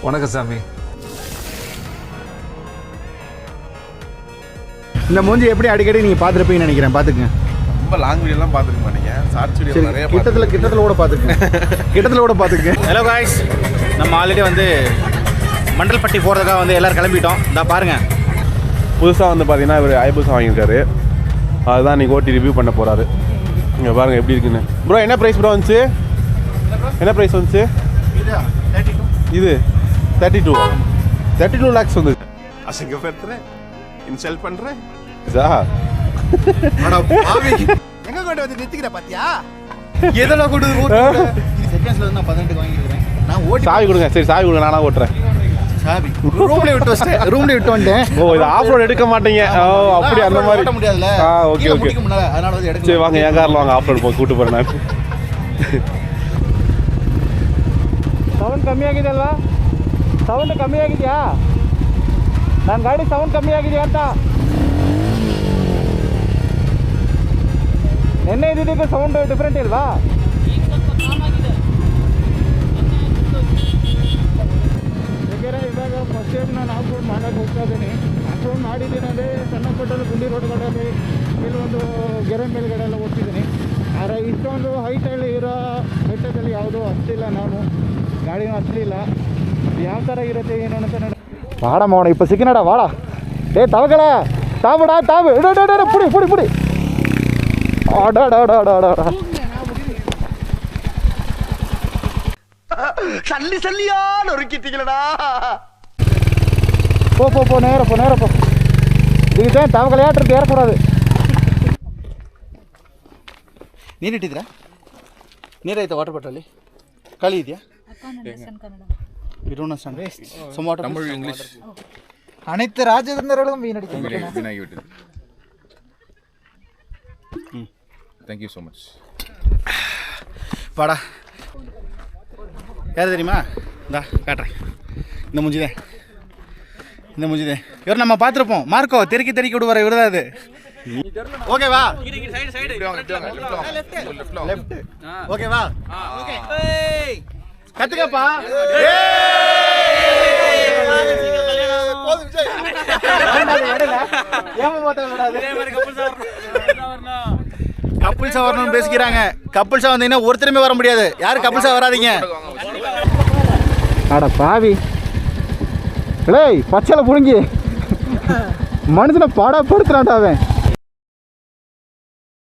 வணக்கம் சாமி. இந்த மூஞ்சி எப்படி அடிக்கடி நீங்கள் பார்த்துருப்பீங்கன்னு நினைக்கிறேன். பார்த்துக்குங்க. ரொம்ப லாங் வீடியோலாம் பார்த்துக்க மாட்டீங்க, ஷார்ட்ஸ் வீடியோ நிறைய கிட்டத்தில் கூட பார்த்துக்குங்க. கிட்டத்தில் கூட பார்த்துக்குங்க. ஹலோ காய்ஸ், நம்ம ஆல்ரெடி வந்து மண்டல்பட்டி போகிறதுக்காக வந்து எல்லோரும் கிளம்பிட்டோம். இந்த பாருங்கள், புதுசாக வந்து பார்த்தீங்கன்னா இவர் ஐபூசா வாங்கியிருக்காரு. அதுதான் இன்றைக்கி ஓட்டி ரிவ்யூ பண்ண போகிறாரு. இங்கே பாருங்கள் எப்படி இருக்குன்னு. ப்ரோ என்ன ப்ரைஸ் ப்ரோ வந்துச்சு? என்ன ப்ரைஸ் வந்துச்சு? இது 32 லேக்ஸ் வந்து. அசிங்கப்படுத்துறேன், இன்சல்ட் பண்ணுறேன். எங்கே கொண்டு வந்து நிறுத்திக்கிற பார்த்தியா? எதெல்லாம் கொண்டு வந்து செகண்ட்ஸில் வந்து நான் 18 வாங்கிக்கிறேன். நான் ஓட்டி சாவி கொடுங்க. சரி சாவி கொடுங்க, நானாக ஓட்டுறேன். சாவி ரூம்ல விட்டு வந்துட்டேன். ஓ, இது ஆஃப் ரோட் எடுக்க மாட்டீங்க. ஓ அப்படி அந்த மாதிரி ஓட்ட முடியாதுல்ல. Okay okay. அதனால வந்து எடுக்க. சரி வாங்க, என் காரில் வாங்க, ஆஃப் ரோட் போய் கூட்டு போகிறேன் நான். ಸೌಂಡ್ ಕಮ್ಮಿ ಆಗಿದೆಯಲ್ಲ? ಸೌಂಡ್ ಕಮ್ಮಿ ಆಗಿದೆಯಾ? ನನ್ನ ಗಾಡಿ ಸೌಂಡ್ ಕಮ್ಮಿ ಆಗಿದೆಯಾ ಅಂತ. ನಿನ್ನೆ ಇದಕ್ಕೆ ಸೌಂಡ್ ಡಿಫ್ರೆಂಟ್ ಇಲ್ವಾ? ಯಾಕೆಂದರೆ ಇವಾಗ ಫಸ್ಟ್ ಟೈಮ್ ನಾನು ಆಫ್ ರೋಡ್ ಮಾಡೋಕ್ಕೆ ಹೋಗ್ತಾ ಇದ್ದೀನಿ. ಆಫ್ ರೋಡ್ ಮಾಡಿದ್ದೀನಿ ಅಂದರೆ ಸಣ್ಣ ಪುಟ್ಟಲ್ಲಿ ಗುಂಡಿ ರೋಡ್ಗಳಲ್ಲಿ ಕೆಲವೊಂದು ಗೆರೆ ಮೇಲ್ಗಡೆ ಎಲ್ಲ ಓಡ್ತಿದ್ದೀನಿ. ಆದರೆ ಇಷ್ಟೊಂದು ಹೈಟಲ್ಲಿ ಇರೋ ಬೆಟ್ಟದಲ್ಲಿ ಯಾವುದೂ ಹತ್ತಿಲ್ಲ. ನಾನು ಗಾಡಿನೂ ಹತ್ತಲಿಲ್ಲ. ಯಾವ ಥರ ಇರುತ್ತೆ ಏನು ಅಂತ ನೋಡಿ. வாடா மோன இப்போ சிக்கனடா வாடா. டேய் தவக்கலை தாவுடா தாவு. புடி புடி புடி. ஆடாடாடாடாடா. சல்லி சல்லியா நொறுக்கிட்டீங்களடா. போ போ போ நேர போ நேர போ. இதுக்கு தவக்கலையாட்டு ஏறக்கூடாது. ನೀರಿಟ್ಟಿದ್ರಾ? ನೀರೈತೆ ವಾಟರ್ ಬಾಟಲ್ಲಿ? ಖಾಲಿ ಇದೆಯಾ? You don't understand. Some water. Tamil, English. அனைத்து ராஜதந்திரர்களும் வீணடிக்கிறாங்க. Thank you so much. பாடா. யார் தெரியுமா? இந்தா காட்டுறேன். இந்த முஞ்சிதே. இவர் நம்ம பார்த்துருப்போம். மார்க்கோ தெருக்கி விடுவார். இவர் தான் அது. ஓகேவா? லெஃப்ட். ஓகேவா? ஓகே. கத்துக்கப்பா. கப்புள்ஸா வரணும்னு பேசிக்கிறாங்க. கப்புள்ஸா வந்தீங்கன்னா ஒருத்தருமே வர முடியாது. யாரும் கப்புள்ஸா வராதீங்க. அட பாவி. டேய் பச்சையில புடுங்கி மனுஷனை பாடா படுத்துறான்டா அவன்.